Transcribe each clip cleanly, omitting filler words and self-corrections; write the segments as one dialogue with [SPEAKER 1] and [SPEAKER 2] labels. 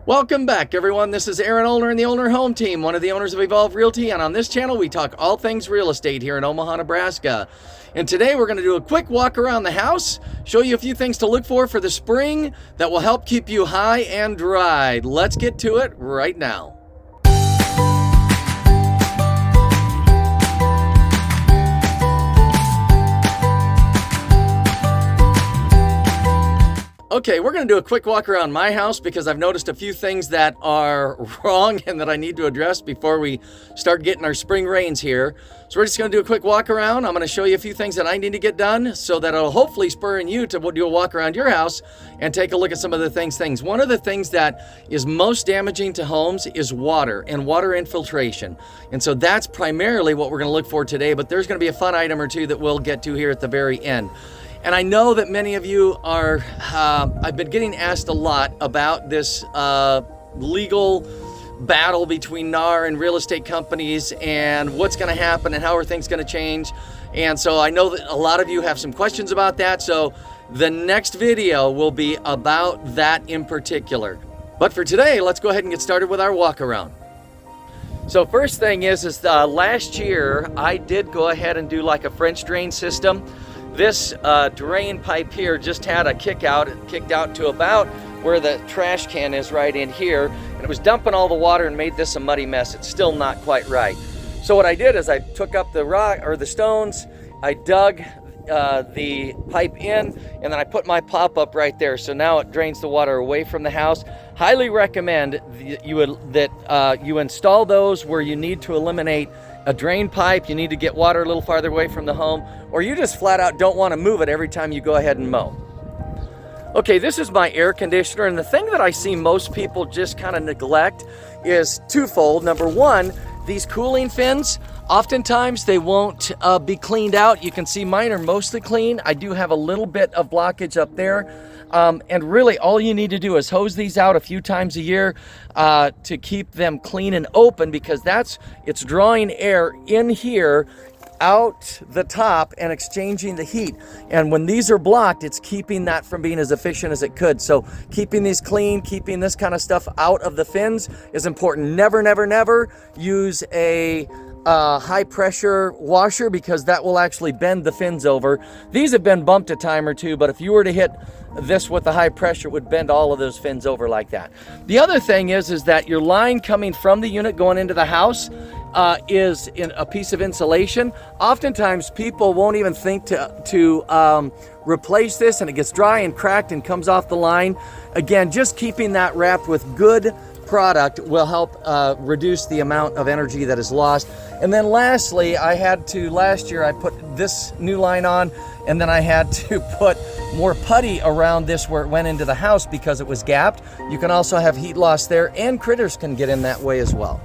[SPEAKER 1] Welcome back, everyone. This is Aaron Aulner and the Aulner Home Team, one of the owners of Evolve Realty, and on this channel we talk all things real estate here in Omaha, Nebraska. And today we're going to do a quick walk around the house, show you a few things to look for the spring that will help keep you high and dry. Let's get to it right now. Okay, we're going to do a quick walk around my house because I've noticed a few things that are wrong and that I need to address before we start getting our spring rains here. So we're just going to do a quick walk around. I'm going to show you a few things that I need to get done so that it'll hopefully spur in you to do a walk around your house and take a look at some of the things. One of the things that is most damaging to homes is water and water infiltration. And so that's primarily what we're going to look for today, but there's going to be a fun item or two that we'll get to here at the very end. And I know that many of you are, I've been getting asked a lot about this legal battle between NAR and real estate companies and what's going to happen and how are things going to change. And so I know that a lot of you have some questions about that. So the next video will be about that in particular. But for today, let's go ahead and get started with our walk around. So first thing is last year I did go ahead and do like a French drain system. This drain pipe here just had a kicked out to about where the trash can is right in here, and it was dumping all the water and made this a muddy mess. It's still not quite right. So what I did is I took up the rock or the stones, I dug the pipe in, and then I put my pop-up right there. So now it drains the water away from the house. Highly recommend that you install those where you need to eliminate a drain pipe, you need to get water a little farther away from the home, or you just flat out don't want to move it every time you go ahead and mow. Okay, this is my air conditioner, and the thing that I see most people just kind of neglect is twofold. Number one, these cooling fins, oftentimes they won't be cleaned out. You can see mine are mostly clean. I do have a little bit of blockage up there. And really all you need to do is hose these out a few times a year to keep them clean and open, because it's drawing air in here out the top and exchanging the heat. And when these are blocked, it's keeping that from being as efficient as it could. So keeping these clean, keeping this kind of stuff out of the fins is important. Never, never, never use a high pressure washer, because that will actually bend the fins over. These have been bumped a time or two, but if you were to hit this with the high pressure, it would bend all of those fins over like that. The other thing is that your line coming from the unit going into the house is in a piece of insulation. Oftentimes people won't even think to replace this, and it gets dry and cracked and comes off the line. Again, just keeping that wrapped with good product will help reduce the amount of energy that is lost. And then lastly, last year I put this new line on, and then I had to put more putty around this where it went into the house because it was gapped. You can also have heat loss there, and critters can get in that way as well.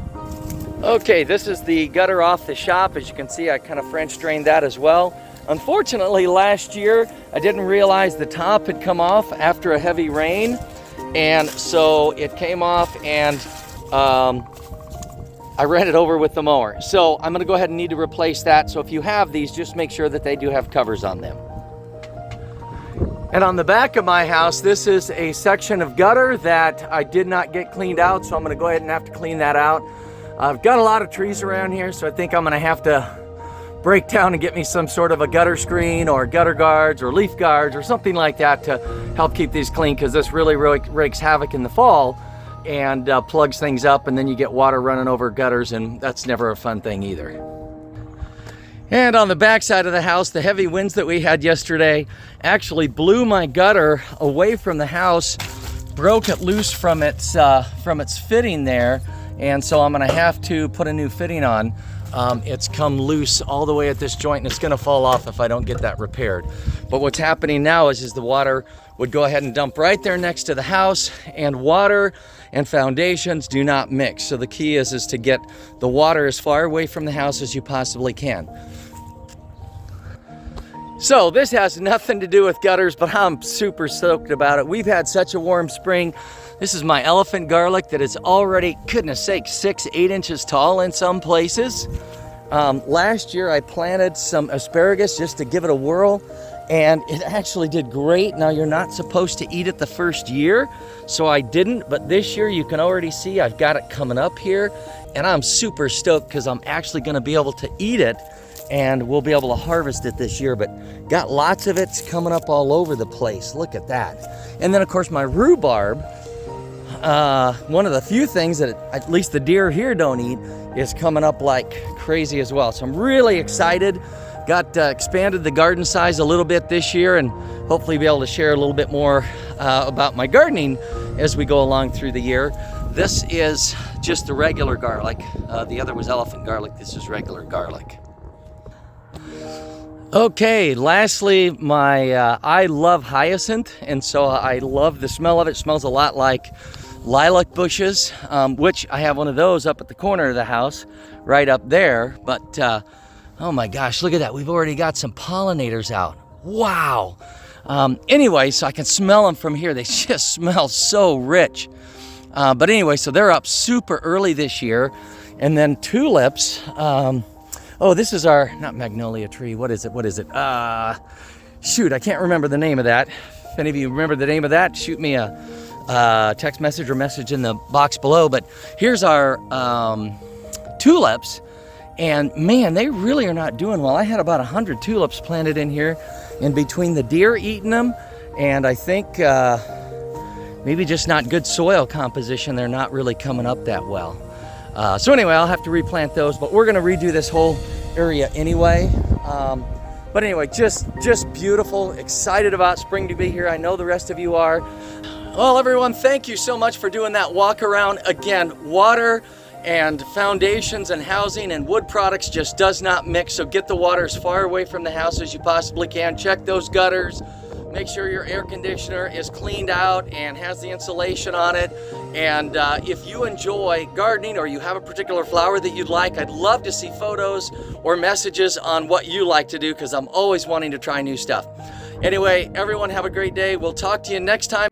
[SPEAKER 1] Okay, this is the gutter off the shop. As you can see, I kind of French drained that as well. Unfortunately, last year I didn't realize the top had come off after a heavy rain, and so it came off, and I ran it over with the mower. So I'm going to go ahead and need to replace that. So if you have these, just make sure that they do have covers on them. And on the back of my house, this is a section of gutter that I did not get cleaned out, so I'm going to go ahead and have to clean that out. I've got a lot of trees around here, so I think I'm going to have to break down and get me some sort of a gutter screen or gutter guards or leaf guards or something like that to help keep these clean, because this really wreaks havoc in the fall and plugs things up, and then you get water running over gutters, and that's never a fun thing either. And on the back side of the house, the heavy winds that we had yesterday actually blew my gutter away from the house, broke it loose from its fitting there, and so I'm gonna have to put a new fitting on. It's come loose all the way at this joint, and it's gonna fall off if I don't get that repaired. But what's happening now is the water would go ahead and dump right there next to the house, and water and foundations do not mix. So the key is to get the water as far away from the house as you possibly can. So this has nothing to do with gutters, but I'm super stoked about it. We've had such a warm spring. This is my elephant garlic that is already, goodness sake, 6-8 inches tall in some places. Last year I planted some asparagus just to give it a whirl, and it actually did great. Now, you're not supposed to eat it the first year, so I didn't, but this year you can already see I've got it coming up here, and I'm super stoked because I'm actually gonna be able to eat it, and we'll be able to harvest it this year. But got lots of it's coming up all over the place. Look at that. And then of course my rhubarb, one of the few things that at least the deer here don't eat, is coming up like crazy as well. So I'm really excited. Got expanded the garden size a little bit this year, and hopefully be able to share a little bit more about my gardening as we go along through the year. This is just the regular garlic. The other was elephant garlic. This is regular garlic. Okay, lastly, I love hyacinth, and so I love the smell of it. It smells a lot like lilac bushes, which I have one of those up at the corner of the house, right up there. But oh my gosh, look at that. We've already got some pollinators out. Wow. Anyway, so I can smell them from here. They just smell so rich. But anyway, so they're up super early this year. And then tulips. Oh, this is our, not magnolia tree. What is it? Shoot, I can't remember the name of that. If any of you remember the name of that, shoot me a text message or message in the box below. But here's our tulips. And man, they really are not doing well. I had about 100 tulips planted in here, and between the deer eating them, and I think maybe just not good soil composition, they're not really coming up that well. So anyway, I'll have to replant those, but we're gonna redo this whole area anyway. But anyway, just beautiful, excited about spring to be here. I know the rest of you are. Well, everyone, thank you so much for doing that walk around. Again, water and foundations and housing and wood products just does not mix, so get the water as far away from the house as you possibly can. Check those gutters. Make sure your air conditioner is cleaned out and has the insulation on it. And if you enjoy gardening or you have a particular flower that you'd like, I'd love to see photos or messages on what you like to do, because I'm always wanting to try new stuff. Anyway, everyone have a great day. We'll talk to you next time.